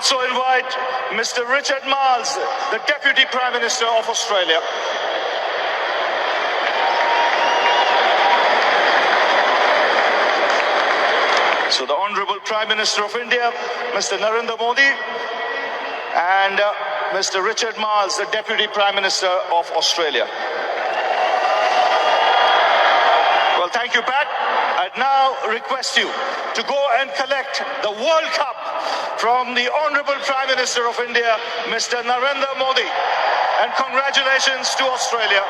also invite Mr. Richard Marles, the Deputy Prime Minister of Australia. So the Honourable Prime Minister of India, Mr. Narendra Modi, and Mr. Richard Marles, the Deputy Prime Minister of Australia. Well, thank you, Pat. I now request you to go and collect the World Cup from the Honourable Prime Minister of India, Mr. Narendra Modi. And congratulations to Australia.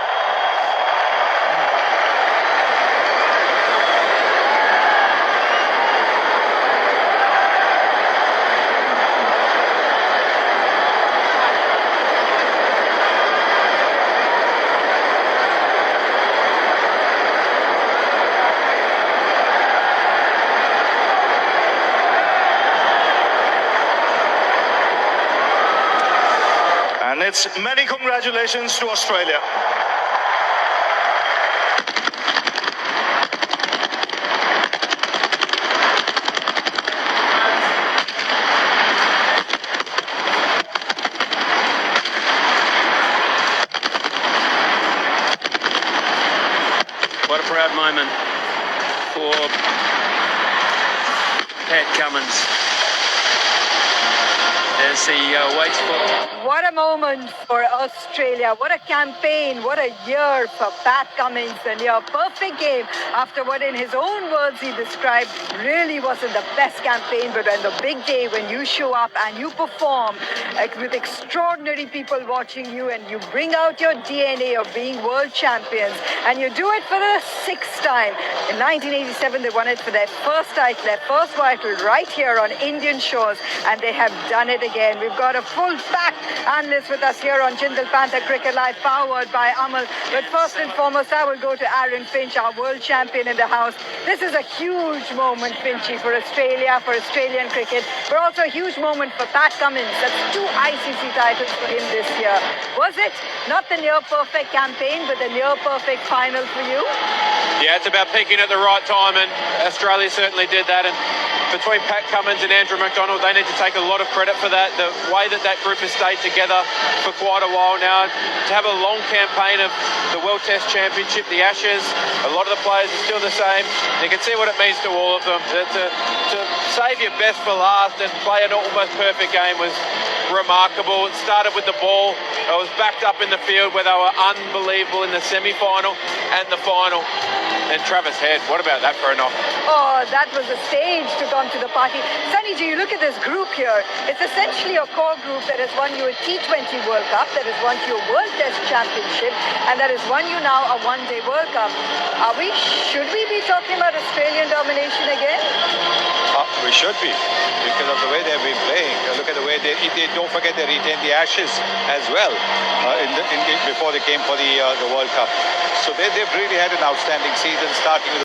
And it's many congratulations to Australia. What a proud moment for Pat Cummins as he waits for... What a moment for Australia. What a campaign. What a year for Pat Cummins. A near perfect game after what in his own words he described really wasn't the best campaign, but when the big day, when you show up and you perform with extraordinary people watching you and you bring out your DNA of being world champions and you do it for the sixth time. In 1987 they won it for their first title, their first title right here on Indian shores, and they have done it again. We've got a full pack analyst with us here on Jindal Panther Cricket Live, powered by Amal. But first and foremost, I will go to Aaron Finch, our world champion in the house. This is a huge moment, Finchy, for Australia, for Australian cricket, but also a huge moment for Pat Cummins. That's 2 ICC titles for him this year. Was it not the near-perfect campaign, but the near-perfect final for you? Yeah, it's about peaking at the right time, and Australia certainly did that. And between Pat Cummins and Andrew McDonald, they need to take a lot of credit for that. The way that that group has stayed together for quite a while now, to have a long campaign of the World Test Championship, the Ashes, a lot of the players are still the same. You can see what it means to all of them. To save your best for last and play an almost perfect game was remarkable. It started with the ball. It was backed up in the field where they were unbelievable in the semi-final and the final. And Travis Head, what about that for a knock? Oh, that was the stage to come to the party. Sunny, do you look at this group here? It's essentially a core group that has won you a T20 World Cup, that has won you a World Test Championship, and that has won you now a one-day World Cup. Should we be talking about Australian domination again? We should be, because of the way they've been playing. Look at the way they don't forget they retained the Ashes as well before they came for the World Cup. So they've really had an outstanding season, starting with